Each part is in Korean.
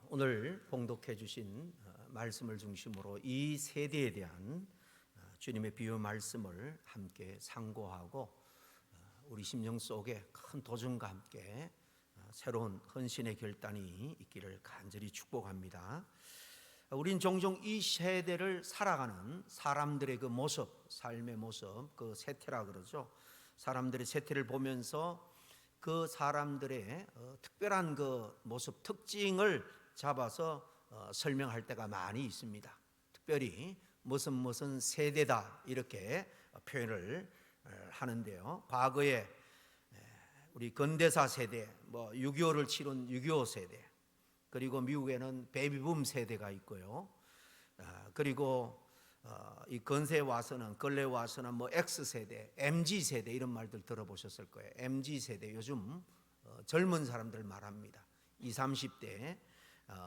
오늘 봉독해 주신 말씀을 중심으로 이 세대에 대한 주님의 비유 말씀을 함께 상고하고 우리 심령 속에 큰 도전과 함께 새로운 헌신의 결단이 있기를 간절히 축복합니다. 우린 종종 이 세대를 살아가는 사람들의 그 모습, 삶의 모습, 그 세태라 그러죠. 사람들의 세태를 보면서 그 사람들의 특별한 그 모습, 특징을 잡아서 설명할 때가 많이 있습니다. 특별히 무슨 세대다 이렇게 표현을 하는데요. 과거에 우리 근대사 세대, 6.25를 치른 6.25 세대, 그리고 미국에는 베이비붐 세대가 있고요. 그리고 이 근세에 와서는 X세대, MZ세대 이런 말들 들어보셨을 거예요. MZ세대 요즘 젊은 사람들 말합니다. 20, 30대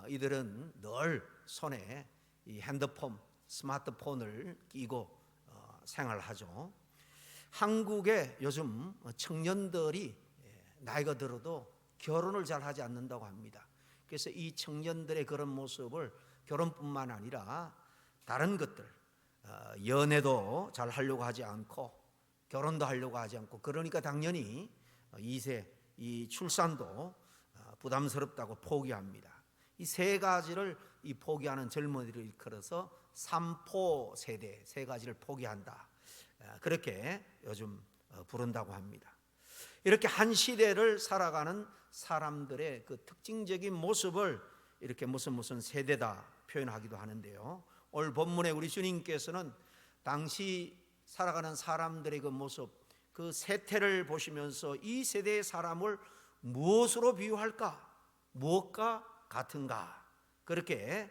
이들은 늘 손에 이 핸드폰, 스마트폰을 끼고 생활하죠. 한국에 요즘 청년들이 나이가 들어도 결혼을 잘 하지 않는다고 합니다. 그래서 이 청년들의 그런 모습을 결혼뿐만 아니라 다른 것들, 연애도 잘 하려고 하지 않고 결혼도 하려고 하지 않고, 그러니까 당연히 2세 이 출산도 부담스럽다고 포기합니다. 이 세 가지를 이 포기하는 젊은이를 일컬어서 3포 세대, 세 가지를 포기한다, 그렇게 요즘 부른다고 합니다. 이렇게 한 시대를 살아가는 사람들의 그 특징적인 모습을 이렇게 무슨 세대다 표현하기도 하는데요. 오늘 본문에 우리 주님께서는 당시 살아가는 사람들의 그 모습, 그 세태를 보시면서 이 세대의 사람을 무엇으로 비유할까? 무엇과 같은가? 그렇게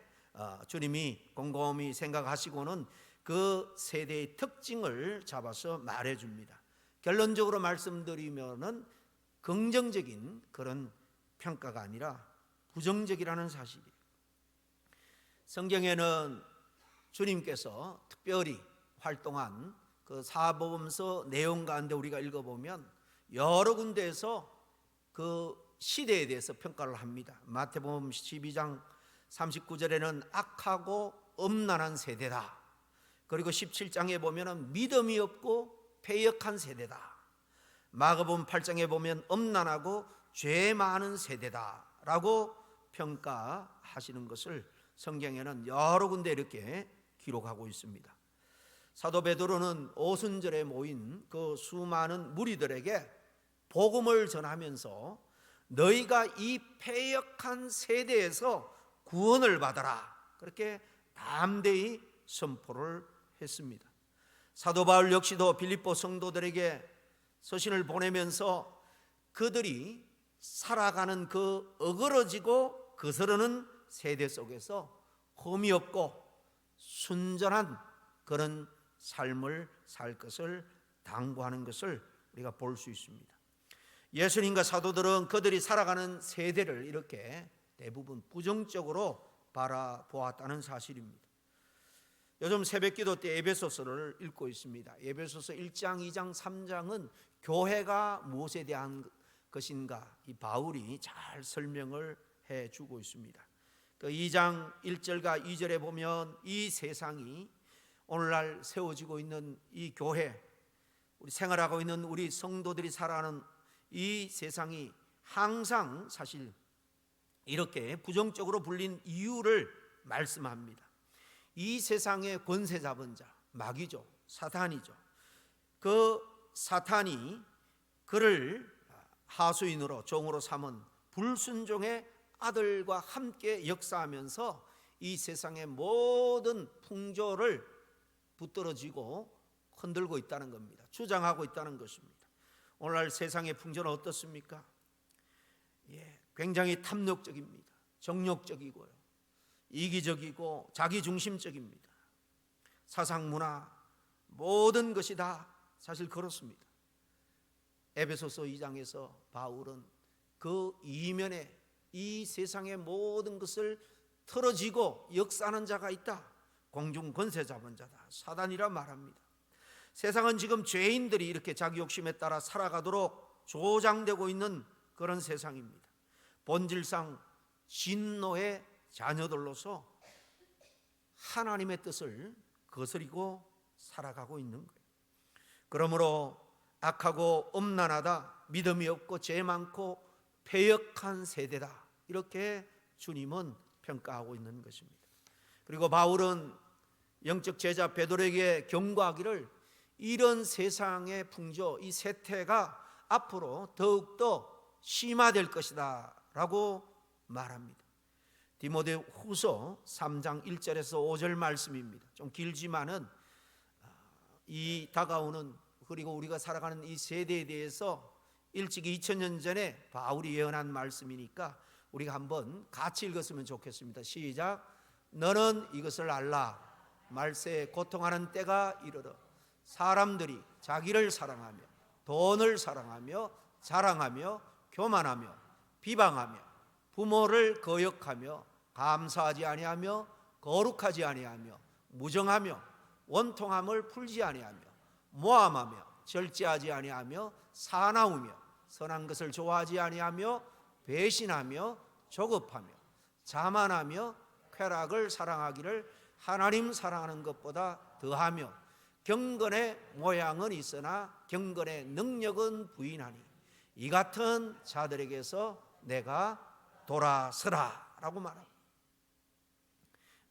주님이 곰곰이 생각하시고는 그 세대의 특징을 잡아서 말해줍니다. 결론적으로 말씀드리면은 긍정적인 그런 평가가 아니라 부정적이라는 사실이에요. 성경에는 주님께서 특별히 활동한 그 사복음서 내용 가운데 우리가 읽어보면 여러 군데에서 그 시대에 대해서 평가를 합니다. 마태복음 12장 39절에는 악하고 엄란한 세대다. 그리고 17장에 보면 믿음이 없고 패역한 세대다. 마가복음 8장에 보면 엄란하고 죄 많은 세대다라고 평가하시는 것을 성경에는 여러 군데 이렇게 기록하고 있습니다. 사도 베드로는 오순절에 모인 그 수많은 무리들에게 복음을 전하면서 너희가 이 패역한 세대에서 구원을 받아라, 그렇게 담대히 선포를 했습니다. 사도 바울 역시도 빌립보 성도들에게 서신을 보내면서 그들이 살아가는 그 어그러지고 거스르는 세대 속에서 흠이 없고 순전한 그런 삶을 살 것을 당부하는 것을 우리가 볼 수 있습니다. 예수님과 사도들은 그들이 살아가는 세대를 이렇게 대부분 부정적으로 바라보았다는 사실입니다. 요즘 새벽기도 때 에베소서를 읽고 있습니다. 에베소서 1장, 2장, 3장은 교회가 무엇에 대한 것인가 이 바울이 잘 설명을 해주고 있습니다. 그 2장 1절과 2절에 보면 이 세상이 오늘날 세워지고 있는 이 교회, 우리 생활하고 있는 우리 성도들이 살아가는 이 세상이 항상 사실 이렇게 부정적으로 불린 이유를 말씀합니다. 이 세상의 권세 잡은 자, 마귀죠, 사탄이죠. 그 사탄이 그를 하수인으로 종으로 삼은 불순종의 아들과 함께 역사하면서 이 세상의 모든 풍조를 붙들어지고 흔들고 있다는 겁니다. 주장하고 있다는 것입니다. 오늘날 세상의 풍조는 어떻습니까? 굉장히 탐욕적입니다. 정욕적이고요, 이기적이고 자기중심적입니다. 사상문화 모든 것이 다 사실 그렇습니다. 에베소서 2장에서 바울은 그 이면에 이 세상의 모든 것을 틀어지고 역사하는 자가 있다, 공중 권세 잡은 자다, 사단이라 말합니다. 세상은 지금 죄인들이 이렇게 자기 욕심에 따라 살아가도록 조장되고 있는 그런 세상입니다. 본질상 진노의 자녀들로서 하나님의 뜻을 거스리고 살아가고 있는 거예요. 그러므로 악하고 음란하다, 믿음이 없고 죄 많고 패역한 세대다, 이렇게 주님은 평가하고 있는 것입니다. 그리고 바울은 영적 제자 베드로에게 경고하기를 이런 세상의 풍조, 이 세태가 앞으로 더욱더 심화될 것이다 라고 말합니다. 디모데 후서 3장 1절에서 5절 말씀입니다. 좀 길지만은 이 다가오는, 그리고 우리가 살아가는 이 세대에 대해서 일찍이 2000년 전에 바울이 예언한 말씀이니까 우리가 한번 같이 읽었으면 좋겠습니다. 시작. 너는 이것을 알라. 말세에 고통하는 때가 이르러 사람들이 자기를 사랑하며 돈을 사랑하며 자랑하며 교만하며 비방하며 부모를 거역하며 감사하지 아니하며 거룩하지 아니하며 무정하며 원통함을 풀지 아니하며 모함하며 절제하지 아니하며 사나우며 선한 것을 좋아하지 아니하며 배신하며 조급하며 자만하며 쾌락을 사랑하기를 하나님 사랑하는 것보다 더하며 경건의 모양은 있으나 경건의 능력은 부인하니 이 같은 자들에게서 내가 돌아서라 라고 말합니다.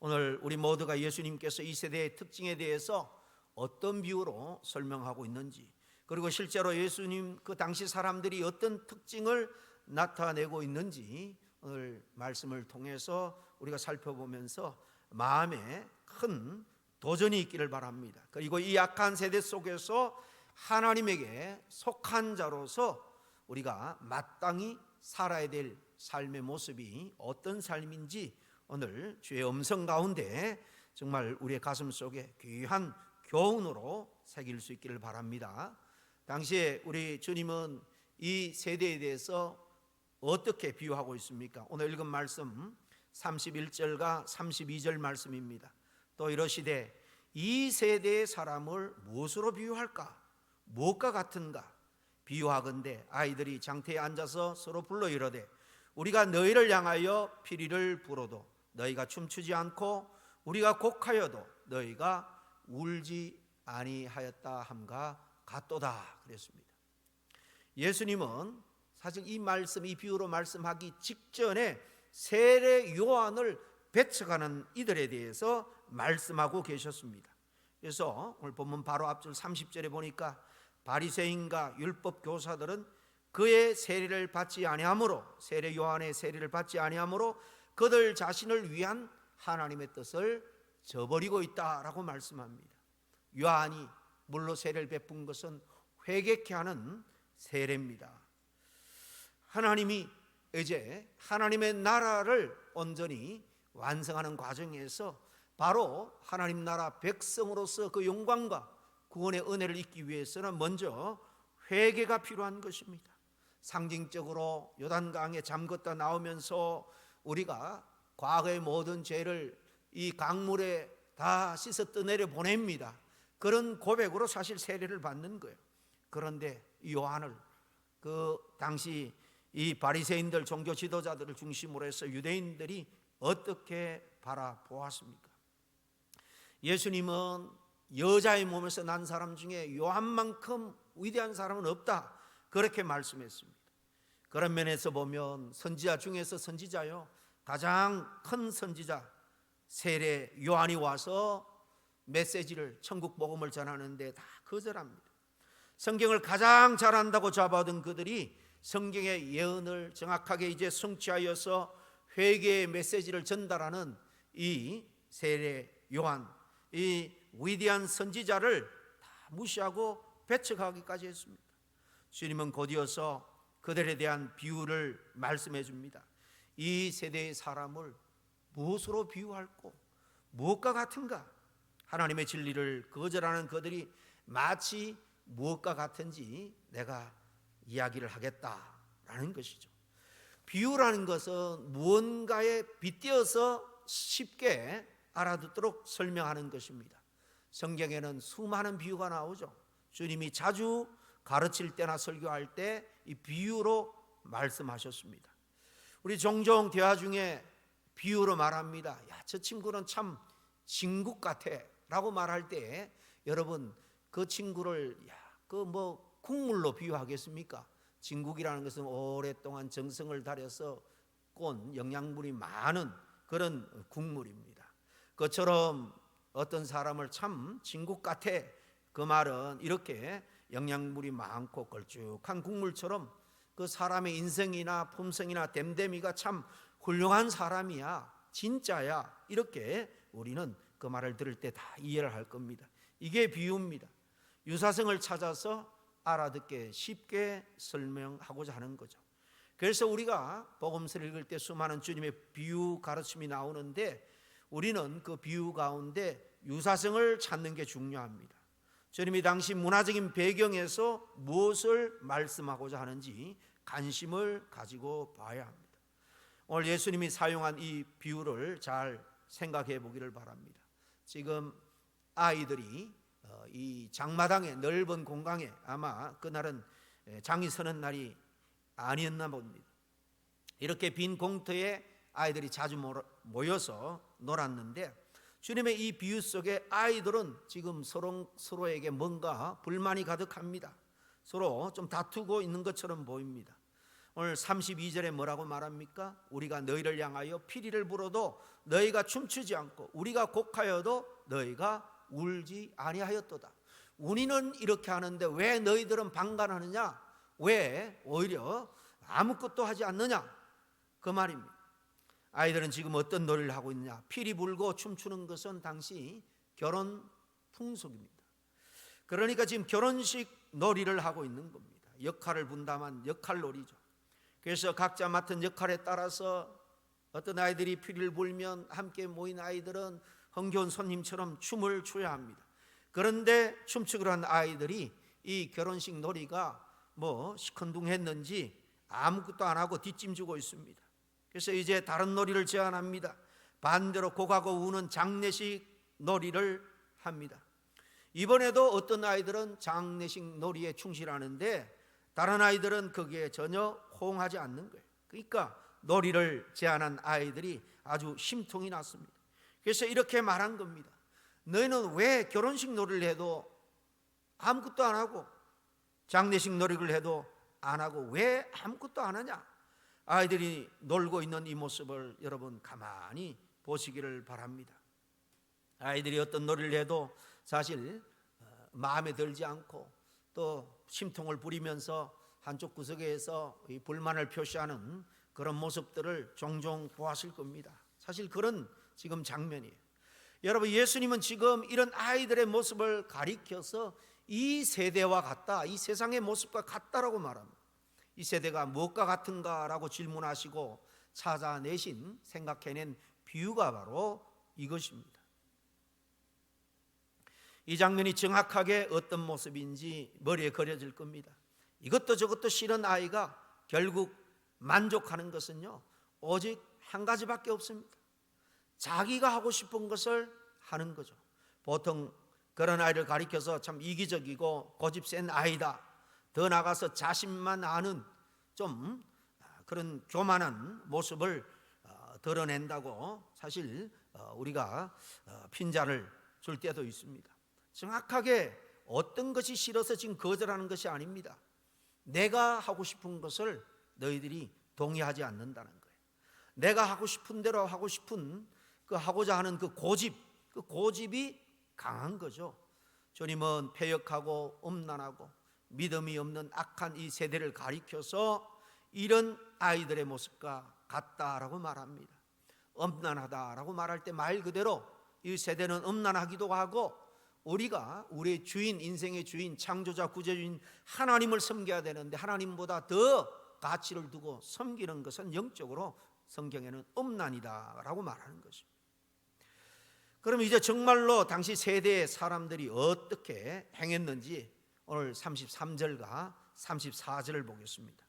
오늘 우리 모두가 예수님께서 이 세대의 특징에 대해서 어떤 비유로 설명하고 있는지, 그리고 실제로 예수님 그 당시 사람들이 어떤 특징을 나타내고 있는지 오늘 말씀을 통해서 우리가 살펴보면서 마음에 큰 도전이 있기를 바랍니다. 그리고 이 약한 세대 속에서 하나님에게 속한 자로서 우리가 마땅히 살아야 될 삶의 모습이 어떤 삶인지 오늘 주의 음성 가운데 정말 우리의 가슴 속에 귀한 교훈으로 새길 수 있기를 바랍니다. 당시에 우리 주님은 이 세대에 대해서 어떻게 비유하고 있습니까? 오늘 읽은 말씀 31절과 32절 말씀입니다. 또 이러시되 이 세대의 사람을 무엇으로 비유할까? 무엇과 같은가? 비유하건대 아이들이 장태에 앉아서 서로 불러 이르되 우리가 너희를 향하여 피리를 불어도 너희가 춤추지 않고 우리가 곡하여도 너희가 울지 아니하였다 함과 같도다 그랬습니다. 예수님은 사실 이 말씀, 이 비유로 말씀하기 직전에 세례 요한을 배척하는 이들에 대해서 말씀하고 계셨습니다. 그래서 오늘 본문 바로 앞줄 30절에 보니까 바리새인과 율법 교사들은 그의 세례를 받지 아니하므로, 세례 요한의 세례를 받지 아니하므로 그들 자신을 위한 하나님의 뜻을 저버리고 있다라고 말씀합니다. 요한이 물로 세례를 베푼 것은 회개케 하는 세례입니다. 하나님이 이제 하나님의 나라를 온전히 완성하는 과정에서 바로 하나님 나라 백성으로서 그 영광과 구원의 은혜를 잊기 위해서는 먼저 회개가 필요한 것입니다. 상징적으로 요단강에 잠겼다 나오면서 우리가 과거의 모든 죄를 이 강물에 다 씻어 떠내려 보냅니다. 그런 고백으로 사실 세례를 받는 거예요. 그런데 요한을 그 당시 이 바리새인들, 종교 지도자들을 중심으로 해서 유대인들이 어떻게 바라보았습니까? 예수님은 여자의 몸에서 난 사람 중에 요한만큼 위대한 사람은 없다, 그렇게 말씀했습니다. 그런 면에서 보면 선지자 중에서 선지자요, 가장 큰 선지자 세례 요한이 와서 메시지를, 천국 복음을 전하는데 다 거절합니다. 성경을 가장 잘한다고 잡아둔 그들이 성경의 예언을 정확하게 이제 성취하여서 회개의 메시지를 전달하는 이 세례 요한, 이 위대한 선지자를 다 무시하고 배척하기까지 했습니다. 주님은 곧이어서 그들에 대한 비유를 말씀해 줍니다. 이 세대의 사람을 무엇으로 비유할꼬? 무엇과 같은가? 하나님의 진리를 거절하는 그들이 마치 무엇과 같은지 내가 이야기를 하겠다라는 것이죠. 비유라는 것은 무언가에 빗대어서 쉽게 알아듣도록 설명하는 것입니다. 성경에는 수많은 비유가 나오죠. 주님이 자주 가르칠 때나 설교할 때 이 비유로 말씀하셨습니다. 우리 종종 대화 중에 비유로 말합니다. 야, 저 친구는 참 진국 같아 라고 말할 때 여러분 그 친구를 그 국물로 비유하겠습니까? 진국이라는 것은 오랫동안 정성을 다려서 꼰 영양분이 많은 그런 국물입니다. 그처럼 어떤 사람을 참 진국 같아, 그 말은 이렇게 영양분이 많고 걸쭉한 국물처럼 그 사람의 인성이나 품성이나 됨됨이가 참 훌륭한 사람이야, 진짜야, 이렇게 우리는 그 말을 들을 때 다 이해를 할 겁니다. 이게 비유입니다. 유사성을 찾아서 알아듣게 쉽게 설명하고자 하는 거죠. 그래서 우리가 복음서를 읽을 때 수많은 주님의 비유 가르침이 나오는데 우리는 그 비유 가운데 유사성을 찾는 게 중요합니다. 주님이 당시 문화적인 배경에서 무엇을 말씀하고자 하는지 관심을 가지고 봐야 합니다. 오늘 예수님이 사용한 이 비유를 잘 생각해 보기를 바랍니다. 지금 아이들이 이 장마당의 넓은 공간에, 아마 그날은 장이 서는 날이 아니었나 봅니다. 이렇게 빈 공터에 아이들이 자주 모여서 놀았는데 주님의 이 비유 속에 아이들은 지금 서로에게 뭔가 불만이 가득합니다. 서로 좀 다투고 있는 것처럼 보입니다. 오늘 32절에 뭐라고 말합니까? 우리가 너희를 향하여 피리를 불어도 너희가 춤추지 않고 우리가 곡하여도 너희가 울지 아니하였도다. 우리는 이렇게 하는데 왜 너희들은 방관하느냐? 왜 오히려 아무것도 하지 않느냐? 그 말입니다. 아이들은 지금 어떤 놀이를 하고 있느냐? 피리 불고 춤추는 것은 당시 결혼 풍속입니다. 그러니까 지금 결혼식 놀이를 하고 있는 겁니다. 역할을 분담한 역할놀이죠. 그래서 각자 맡은 역할에 따라서 어떤 아이들이 피리를 불면 함께 모인 아이들은 흥겨운 손님처럼 춤을 춰야 합니다. 그런데 춤추기로 한 아이들이 이 결혼식 놀이가 시큰둥했는지 아무것도 안 하고 뒷짐지고 있습니다. 그래서 이제 다른 놀이를 제안합니다. 반대로 곡하고 우는 장례식 놀이를 합니다. 이번에도 어떤 아이들은 장례식 놀이에 충실하는데 다른 아이들은 거기에 전혀 호응하지 않는 거예요. 그러니까 놀이를 제안한 아이들이 아주 심통이 났습니다. 그래서 이렇게 말한 겁니다. 너희는 왜 결혼식 놀이를 해도 아무것도 안 하고 장례식 놀이를 해도 안 하고 왜 아무것도 안 하냐? 아이들이 놀고 있는 이 모습을 여러분 가만히 보시기를 바랍니다. 아이들이 어떤 놀이를 해도 사실 마음에 들지 않고 또 심통을 부리면서 한쪽 구석에서 이 불만을 표시하는 그런 모습들을 종종 보았을 겁니다. 사실 그런 지금 장면이에요. 여러분, 예수님은 지금 이런 아이들의 모습을 가리켜서 이 세대와 같다, 이 세상의 모습과 같다라고 말합니다. 이 세대가 무엇과 같은가라고 질문하시고 찾아내신, 생각해낸 비유가 바로 이것입니다. 이 장면이 정확하게 어떤 모습인지 머리에 그려질 겁니다. 이것도 저것도 싫은 아이가 결국 만족하는 것은요, 오직 한 가지밖에 없습니다. 자기가 하고 싶은 것을 하는 거죠. 보통 그런 아이를 가리켜서 참 이기적이고 고집 센 아이다, 더 나가서 자신만 아는 좀 그런 교만한 모습을 드러낸다고 사실 우리가 핀자를 줄 때도 있습니다. 정확하게 어떤 것이 싫어서 지금 거절하는 것이 아닙니다. 내가 하고 싶은 것을 너희들이 동의하지 않는다는 거예요. 내가 하고 싶은 대로 하고 싶은 그 하고자 하는 그 고집이 강한 거죠. 주님은 패역하고 음란하고 믿음이 없는 악한 이 세대를 가리켜서 이런 아이들의 모습과 같다라고 말합니다. 음란하다라고 말할 때 말 그대로 이 세대는 음란하기도 하고 우리가 우리의 주인, 인생의 주인, 창조자, 구제주인 하나님을 섬겨야 되는데 하나님보다 더 가치를 두고 섬기는 것은 영적으로 성경에는 음란이다라고 말하는 것입니다. 그럼 이제 정말로 당시 세대의 사람들이 어떻게 행했는지 오늘 33절과 34절을 보겠습니다.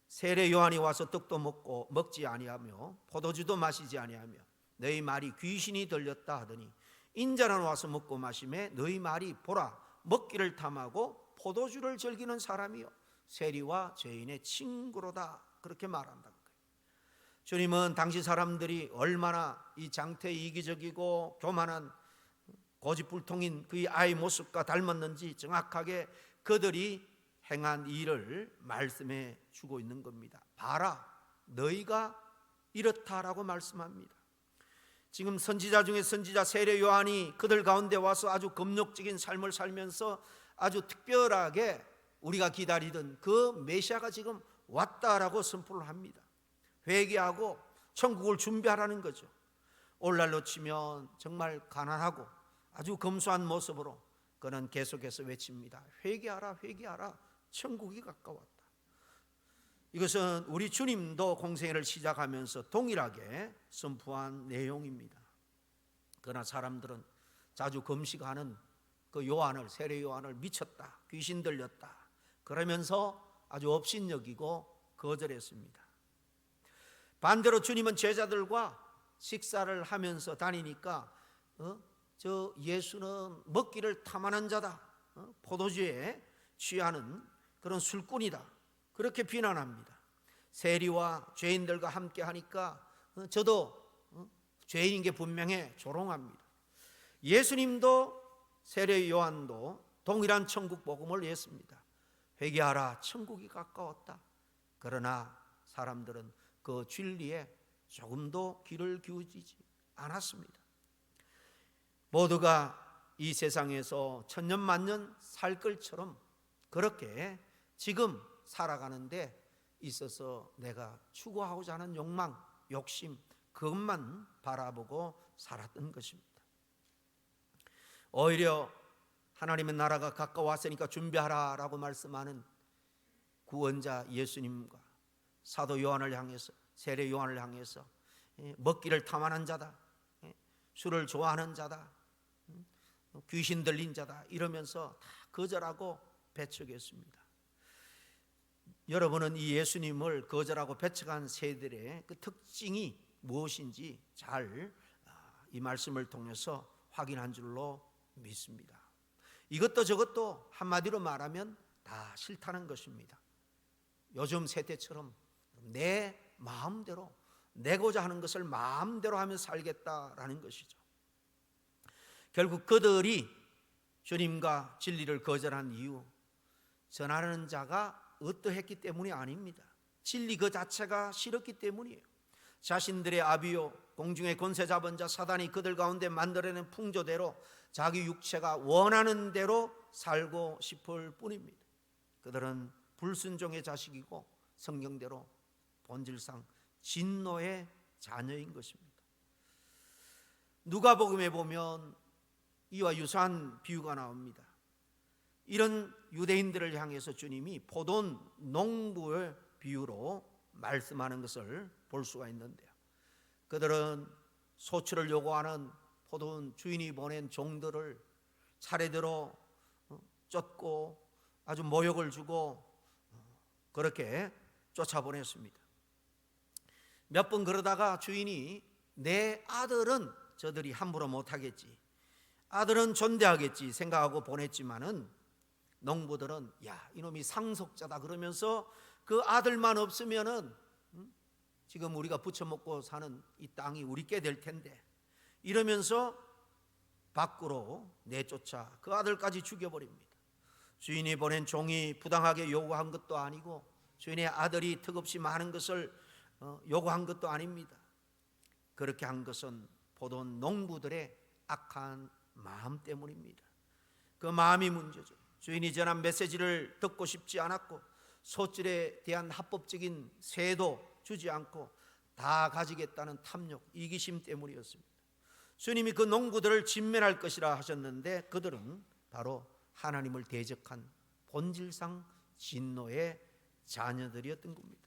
세례 요한이 와서 떡도 먹지 아니하며 포도주도 마시지 아니하며 너희 말이 귀신이 들렸다 하더니 인자는 와서 먹고 마시매 너희 말이 보라 먹기를 탐하고 포도주를 즐기는 사람이요 세리와 죄인의 친구로다, 그렇게 말한다는 거예요. 주님은 당시 사람들이 얼마나 이 장태 이기적이고 교만한 고집불통인 그의 아이 모습과 닮았는지 정확하게 그들이 행한 일을 말씀해 주고 있는 겁니다. 봐라, 너희가 이렇다라고 말씀합니다. 지금 선지자 중에 선지자 세례 요한이 그들 가운데 와서 아주 금욕적인 삶을 살면서 아주 특별하게 우리가 기다리던 그 메시아가 지금 왔다라고 선포를 합니다. 회개하고 천국을 준비하라는 거죠. 오늘날로 치면 정말 가난하고 아주 검소한 모습으로 그는 계속해서 외칩니다. 회개하라, 회개하라, 천국이 가까웠다. 이것은 우리 주님도 공생애를 시작하면서 동일하게 선포한 내용입니다. 그러나 사람들은 자주 금식하는 그 요한을, 세례 요한을 미쳤다, 귀신 들렸다 그러면서 아주 업신여기고 거절했습니다. 반대로 주님은 제자들과 식사를 하면서 다니니까 저 예수는 먹기를 탐하는 자다, 포도주에 취하는 그런 술꾼이다, 그렇게 비난합니다. 세리와 죄인들과 함께 하니까 저도 죄인인 게 분명해 조롱합니다. 예수님도 세례 요한도 동일한 천국 복음을 했습니다. 회개하라, 천국이 가까웠다. 그러나 사람들은 그 진리에 조금도 귀를 기울이지 않았습니다. 모두가 이 세상에서 천년만년 살 것처럼 그렇게 지금 살아가는데 있어서 내가 추구하고자 하는 욕망, 욕심, 그것만 바라보고 살았던 것입니다. 오히려 하나님의 나라가 가까웠으니까 준비하라라고 말씀하는 구원자 예수님과 사도 요한을 향해서, 세례 요한을 향해서 먹기를 탐하는 자다, 술을 좋아하는 자다, 귀신 들린 자다 이러면서 다 거절하고 배척했습니다. 여러분은 이 예수님을 거절하고 배척한 세대의 그 특징이 무엇인지 잘 이 말씀을 통해서 확인한 줄로 믿습니다. 이것도 저것도 한마디로 말하면 다 싫다는 것입니다. 요즘 세대처럼 내 마음대로, 내고자 하는 것을 마음대로 하며 살겠다라는 것이죠. 결국 그들이 주님과 진리를 거절한 이유, 전하는 자가 어떠했기 때문이 아닙니다. 진리 그 자체가 싫었기 때문이에요. 자신들의 아비요 공중의 권세 잡은 자 사단이 그들 가운데 만들어낸 풍조대로 자기 육체가 원하는 대로 살고 싶을 뿐입니다. 그들은 불순종의 자식이고 성경대로 본질상 진노의 자녀인 것입니다. 누가복음에 보면 이와 유사한 비유가 나옵니다. 이런 유대인들을 향해서 주님이 포도 농부의 비유로 말씀하는 것을 볼 수가 있는데요. 그들은 소출을 요구하는 포도원 주인이 보낸 종들을 차례대로 쫓고 아주 모욕을 주고 그렇게 쫓아보냈습니다. 몇 번 그러다가 주인이 내 아들은 저들이 함부로 못하겠지, 아들은 존대하겠지 생각하고 보냈지만은 농부들은 야, 이놈이 상속자다 그러면서 그 아들만 없으면은 지금 우리가 부쳐먹고 사는 이 땅이 우리께 될 텐데 이러면서 밖으로 내쫓아 그 아들까지 죽여버립니다. 주인이 보낸 종이 부당하게 요구한 것도 아니고 주인의 아들이 턱없이 많은 것을 요구한 것도 아닙니다. 그렇게 한 것은 포도원 농부들의 악한 마음 때문입니다. 그 마음이 문제죠. 주인이 전한 메시지를 듣고 싶지 않았고 소질에 대한 합법적인 세도 주지 않고 다 가지겠다는 탐욕, 이기심 때문이었습니다. 주님이 그 농부들을 진멸할 것이라 하셨는데 그들은 바로 하나님을 대적한 본질상 진노의 자녀들이었던 겁니다.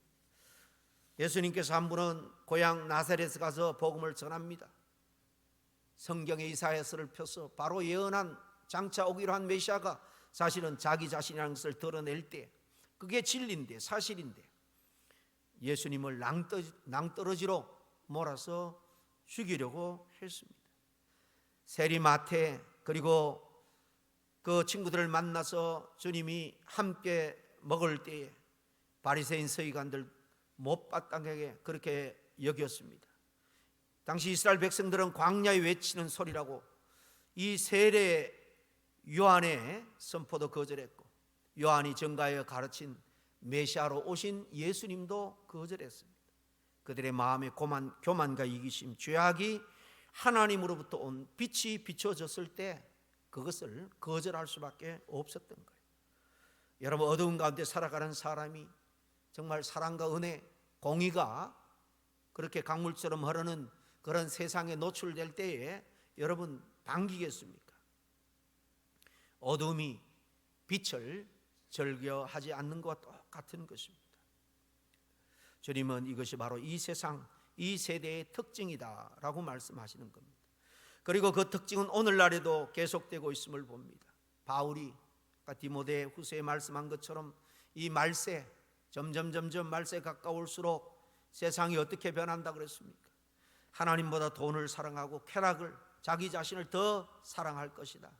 예수님께서 한 분은 고향 나사렛에 가서 복음을 전합니다. 성경의 이사야서를 펴서 바로 예언한 장차 오기로 한 메시아가 사실은 자기 자신이라는 것을 드러낼 때 그게 진리인데, 사실인데 예수님을 낭떠러지로 몰아서 죽이려고 했습니다. 세리마태 그리고 그 친구들을 만나서 주님이 함께 먹을 때에 바리새인 서기관들 못마땅하게 그렇게 여겼습니다. 당시 이스라엘 백성들은 광야에 외치는 소리라고 이 세례 요한의 선포도 거절했고, 요한이 전가에 가르친 메시아로 오신 예수님도 거절했습니다. 그들의 마음에 교만과 이기심, 죄악이 하나님으로부터 온 빛이 비춰졌을 때 그것을 거절할 수밖에 없었던 거예요. 여러분, 어두운 가운데 살아가는 사람이 정말 사랑과 은혜, 공의가 그렇게 강물처럼 흐르는 그런 세상에 노출될 때에 여러분 반기겠습니까? 어둠이 빛을 절겨하지 않는 것과 똑같은 것입니다. 주님은 이것이 바로 이 세상, 이 세대의 특징이다라고 말씀하시는 겁니다. 그리고 그 특징은 오늘날에도 계속되고 있음을 봅니다. 바울이 디모데 후서에 말씀한 것처럼 이 말세, 점점 말세 가까울수록 세상이 어떻게 변한다 그랬습니까? 하나님보다 돈을 사랑하고 쾌락을, 자기 자신을 더 사랑할 것이다.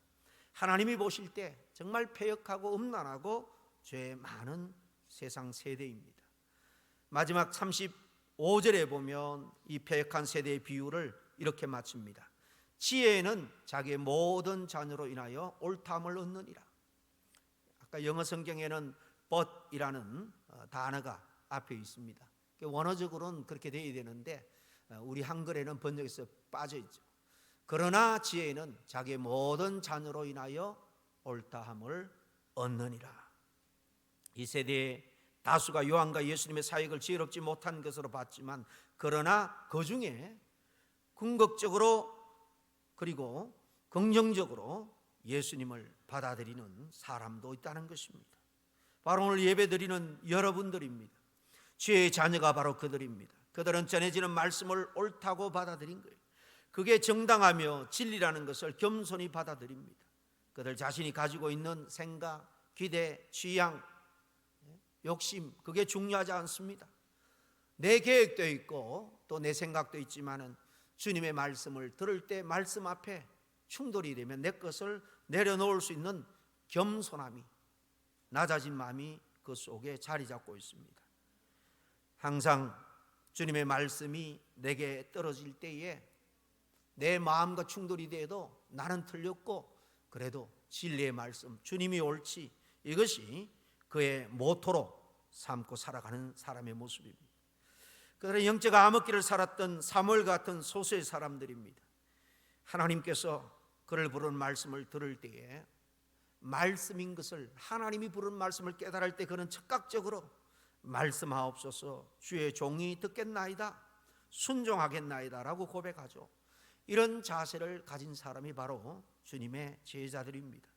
하나님이 보실 때 정말 패역하고 음란하고 죄 많은 세상 세대입니다. 마지막 35절에 보면 이 패역한 세대의 비유를 이렇게 마칩니다. 지혜는 자기의 모든 자녀로 인하여 옳다함을 얻느니라. 아까 영어 성경에는 but이라는 단어가 앞에 있습니다. 원어적으로는 그렇게 되어야 되는데 우리 한글에는 번역에서 빠져 있죠. 그러나 지혜는 자기의 모든 자녀로 인하여 옳다함을 얻느니라. 이 세대의 다수가 요한과 예수님의 사역을 지혜롭지 못한 것으로 봤지만, 그러나 그 중에 궁극적으로 그리고 긍정적으로 예수님을 받아들이는 사람도 있다는 것입니다. 바로 오늘 예배드리는 여러분들입니다. 주의 자녀가 바로 그들입니다. 그들은 전해지는 말씀을 옳다고 받아들인 거예요. 그게 정당하며 진리라는 것을 겸손히 받아들입니다. 그들 자신이 가지고 있는 생각, 기대, 취향, 욕심, 그게 중요하지 않습니다. 내 계획도 있고 또 내 생각도 있지만은 주님의 말씀을 들을 때 말씀 앞에 충돌이 되면 내 것을 내려놓을 수 있는 겸손함이, 낮아진 마음이 그 속에 자리 잡고 있습니다. 항상 주님의 말씀이 내게 떨어질 때에 내 마음과 충돌이 돼도 나는 틀렸고 그래도 진리의 말씀, 주님이 옳지, 이것이 그의 모토로 삼고 살아가는 사람의 모습입니다. 그들은 영적 암흑기를 살았던 사무엘 같은 소수의 사람들입니다. 하나님께서 그를 부르는 말씀을 들을 때에 말씀인 것을, 하나님이 부르는 말씀을 깨달을 때 그는 즉각적으로 말씀하옵소서, 주의 종이 듣겠나이다, 순종하겠나이다 라고 고백하죠. 이런 자세를 가진 사람이 바로 주님의 제자들입니다.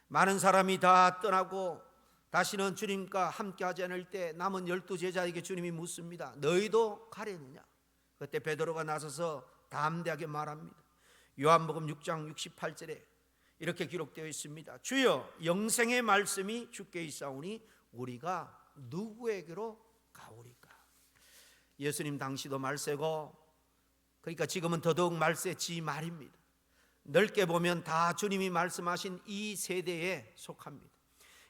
많은 사람이 다 떠나고 다시는 주님과 함께하지 않을 때 남은 12제자에게 주님이 묻습니다. 너희도 가려느냐? 그때 베드로가 나서서 담대하게 말합니다. 요한복음 6장 68절에 이렇게 기록되어 있습니다. 주여, 영생의 말씀이 주께 있사오니 우리가 누구에게로 가오리까? 예수님 당시도 말세고, 그러니까 지금은 더더욱 말세지 말입니다. 넓게 보면 다 주님이 말씀하신 이 세대에 속합니다.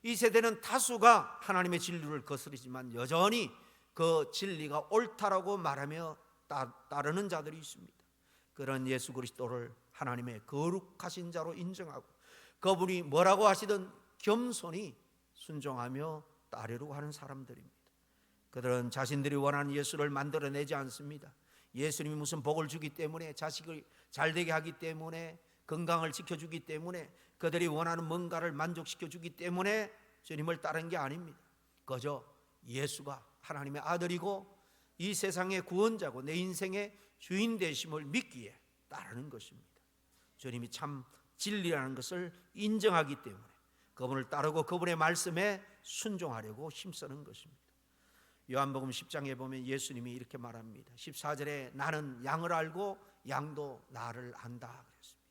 이 세대는 다수가 하나님의 진리를 거스르지만 여전히 그 진리가 옳다라고 말하며 따르는 자들이 있습니다. 그런 예수 그리스도를 하나님의 거룩하신 자로 인정하고 그분이 뭐라고 하시든 겸손히 순종하며 따르려고 하는 사람들입니다. 그들은 자신들이 원하는 예수를 만들어내지 않습니다. 예수님이 무슨 복을 주기 때문에, 자식을 잘되게 하기 때문에, 건강을 지켜주기 때문에, 그들이 원하는 뭔가를 만족시켜주기 때문에 주님을 따른 게 아닙니다. 그저 예수가 하나님의 아들이고 이 세상의 구원자고 내 인생의 주인 되심을 믿기에 따르는 것입니다. 주님이 참 진리라는 것을 인정하기 때문에 그분을 따르고 그분의 말씀에 순종하려고 힘쓰는 것입니다. 요한복음 10장에 보면 예수님이 이렇게 말합니다. 14절에 나는 양을 알고 양도 나를 안다 그랬습니다.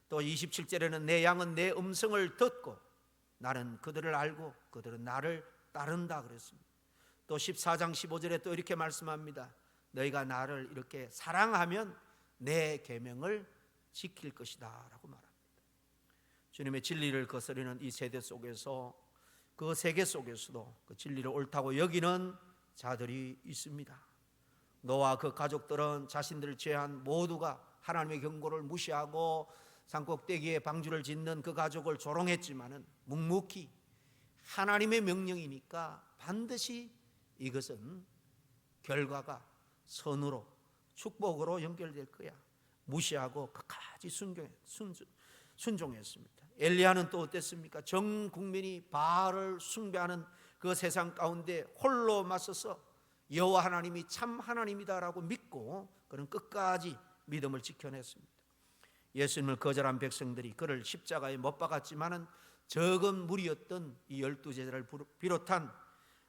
또 27절에는 내 양은 내 음성을 듣고 나는 그들을 알고 그들은 나를 따른다 그랬습니다. 또 14장 15절에 또 이렇게 말씀합니다. 너희가 나를 이렇게 사랑하면 내 계명을 지킬 것이다 라고 말합니다. 주님의 진리를 거스르는 이 세대 속에서, 그 세계 속에서도 그 진리를 옳다고 여기는 자들이 있습니다. 노아와 그 가족들은 자신들을 제한 모두가 하나님의 경고를 무시하고 산꼭대기에 방주를 짓는 그 가족을 조롱했지만은 묵묵히 하나님의 명령이니까 반드시 이것은 결과가 선으로 축복으로 연결될 거야. 무시하고 끝까지 순종했습니다. 엘리야는 또 어땠습니까? 전 국민이 바알을 숭배하는 그 세상 가운데 홀로 맞서서 여호와 하나님이 참 하나님이다라고 믿고 그는 끝까지 믿음을 지켜냈습니다. 예수님을 거절한 백성들이 그를 십자가에 못 박았지만은 적은 무리였던 이 12제자를 비롯한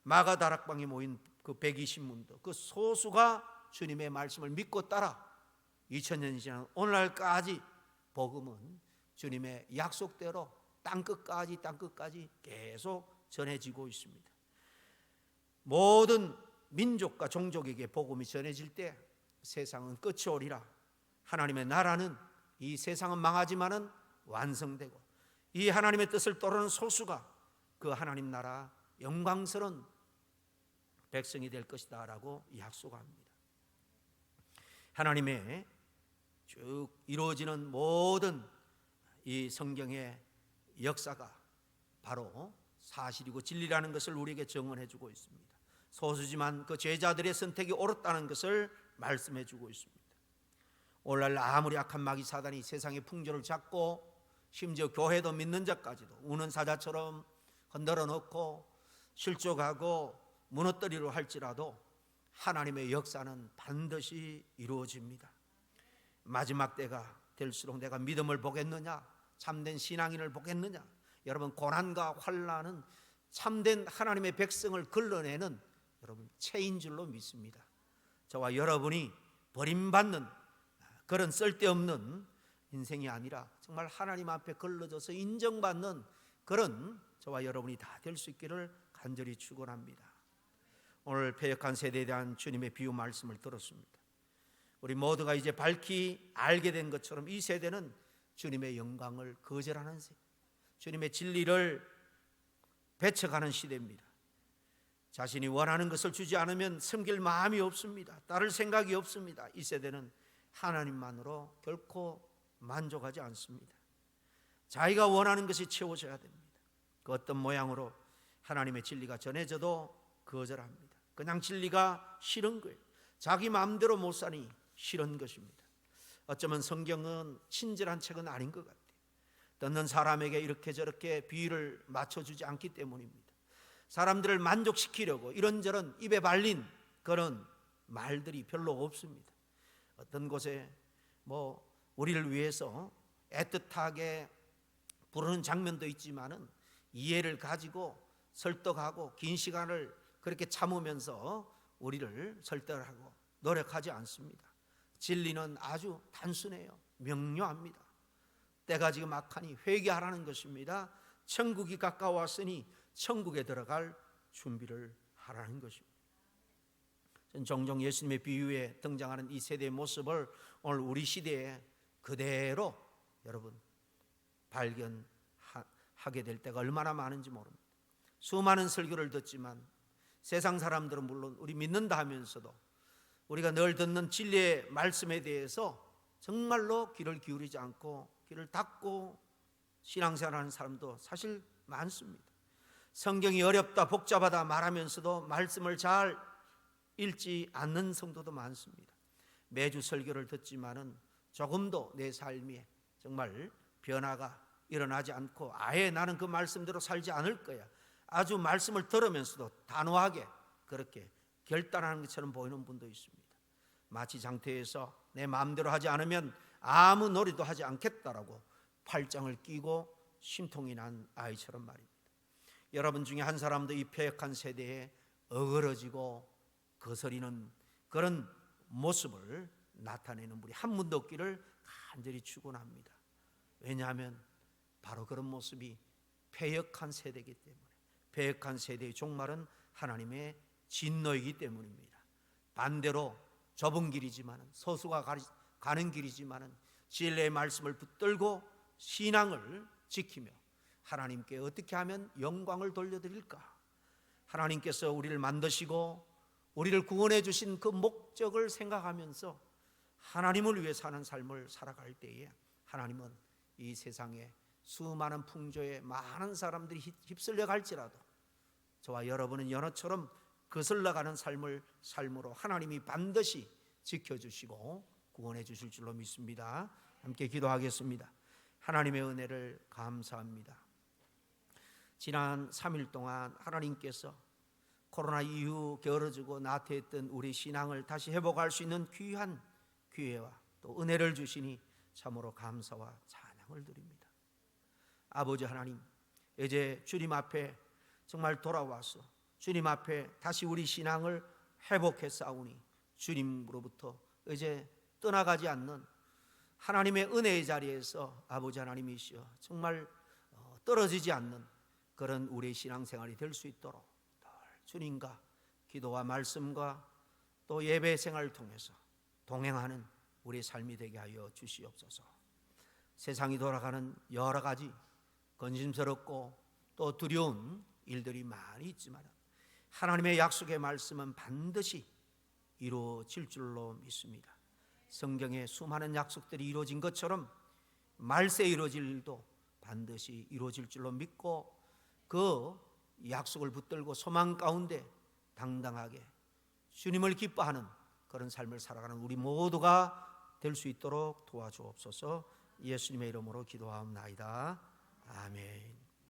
마가다락방에 모인 그 120문도 그 소수가 주님의 말씀을 믿고 따라 2000년이 지난 오늘날까지 복음은 주님의 약속대로 땅끝까지 계속 전해지고 있습니다. 모든 민족과 종족에게 복음이 전해질 때 세상은 끝이 오리라. 하나님의 나라는 이 세상은 망하지만은 완성되고 이 하나님의 뜻을 따르는 소수가 그 하나님 나라 영광스러운 백성이 될 것이다 라고 약속합니다. 하나님의 쭉 이루어지는 모든 이 성경의 역사가 바로 사실이고 진리라는 것을 우리에게 증언해 주고 있습니다. 소수지만 그 제자들의 선택이 옳았다는 것을 말씀해 주고 있습니다. 오늘날 아무리 악한 마귀 사단이 세상의 풍조를 잡고 심지어 교회도 믿는 자까지도 우는 사자처럼 흔들어 놓고 실족하고 무너뜨리려 할지라도 하나님의 역사는 반드시 이루어집니다. 마지막 때가 될수록 내가 믿음을 보겠느냐, 참된 신앙인을 보겠느냐. 여러분, 고난과 환난은 참된 하나님의 백성을 걸러내는 여러분 체인 줄로 믿습니다. 저와 여러분이 버림받는 그런 쓸데없는 인생이 아니라 정말 하나님 앞에 걸러져서 인정받는 그런 저와 여러분이 다 될 수 있기를 간절히 축원합니다. 오늘 패역한 세대에 대한 주님의 비유 말씀을 들었습니다. 우리 모두가 이제 밝히 알게 된 것처럼 이 세대는 주님의 영광을 거절하는 세대, 주님의 진리를 배척하는 시대입니다. 자신이 원하는 것을 주지 않으면 섬길 마음이 없습니다. 따를 생각이 없습니다. 이 세대는 하나님만으로 결코 만족하지 않습니다. 자기가 원하는 것이 채워져야 됩니다. 그 어떤 모양으로 하나님의 진리가 전해져도 거절합니다. 그냥 진리가 싫은 거예요. 자기 마음대로 못 사니 싫은 것입니다. 어쩌면 성경은 친절한 책은 아닌 것 같아요. 듣는 사람에게 이렇게 저렇게 비유를 맞춰주지 않기 때문입니다. 사람들을 만족시키려고 이런저런 입에 발린 그런 말들이 별로 없습니다. 어떤 곳에 우리를 위해서 애틋하게 부르는 장면도 있지만은 이해를 가지고 설득하고 긴 시간을 그렇게 참으면서 우리를 설득하고 노력하지 않습니다. 진리는 아주 단순해요. 명료합니다. 때가 지금 악하니 회개하라는 것입니다. 천국이 가까웠으니 천국에 들어갈 준비를 하라는 것입니다. 저는 종종 예수님의 비유에 등장하는 이 세대의 모습을 오늘 우리 시대에 그대로 여러분 발견하게 될 때가 얼마나 많은지 모릅니다. 수많은 설교를 듣지만 세상 사람들은 물론 우리 믿는다 하면서도 우리가 늘 듣는 진리의 말씀에 대해서 정말로 귀를 기울이지 않고 귀를 닫고 신앙생활하는 사람도 사실 많습니다. 성경이 어렵다 복잡하다 말하면서도 말씀을 잘 읽지 않는 성도도 많습니다. 매주 설교를 듣지만은 조금도 내 삶에 정말 변화가 일어나지 않고 아예 나는 그 말씀대로 살지 않을 거야. 아주 말씀을 들으면서도 단호하게 그렇게 결단하는 것처럼 보이는 분도 있습니다. 마치 장터에서 내 마음대로 하지 않으면 아무 놀이도 하지 않겠다라고 팔짱을 끼고 심통이 난 아이처럼 말입니다. 여러분 중에 한 사람도 이 패역한 세대에 어그러지고 거스리는 그런 모습을 나타내는 분이 한 분도 없기를 간절히 축원합니다. 왜냐하면 바로 그런 모습이 패역한 세대이기 때문에, 패역한 세대의 종말은 하나님의 진노이기 때문입니다. 반대로 좁은 길이지만은, 소수가 가는 길이지만은 진리의 말씀을 붙들고 신앙을 지키며 하나님께 어떻게 하면 영광을 돌려드릴까? 하나님께서 우리를 만드시고 우리를 구원해 주신 그 목적을 생각하면서 하나님을 위해 사는 삶을 살아갈 때에 하나님은 이 세상에 수많은 풍조에 많은 사람들이 휩쓸려 갈지라도 저와 여러분은 연어처럼 거슬러가는 삶으로 하나님이 반드시 지켜주시고 구원해 주실 줄로 믿습니다. 함께 기도하겠습니다. 하나님의 은혜를 감사합니다. 지난 3일 동안 하나님께서 코로나 이후 게으러지고 나태했던 우리 신앙을 다시 회복할 수 있는 귀한 기회와 또 은혜를 주시니 참으로 감사와 찬양을 드립니다. 아버지 하나님, 이제 주님 앞에 정말 돌아와서 주님 앞에 다시 우리 신앙을 회복해 싸우니 주님으로부터 이제 떠나가지 않는 하나님의 은혜의 자리에서 아버지 하나님이시여 정말 떨어지지 않는 그런 우리의 신앙생활이 될 수 있도록 주님과 기도와 말씀과 또 예배 생활을 통해서 동행하는 우리의 삶이 되게 하여 주시옵소서. 세상이 돌아가는 여러 가지 근심스럽고 또 두려운 일들이 많이 있지만 하나님의 약속의 말씀은 반드시 이루어질 줄로 믿습니다. 성경에 수많은 약속들이 이루어진 것처럼 말세에 이루어질 일도 반드시 이루어질 줄로 믿고 그 약속을 붙들고 소망 가운데 당당하게 주님을 기뻐하는 그런 삶을 살아가는 우리 모두가 될 수 있도록 도와주옵소서. 예수님의 이름으로 기도하옵나이다. 아멘.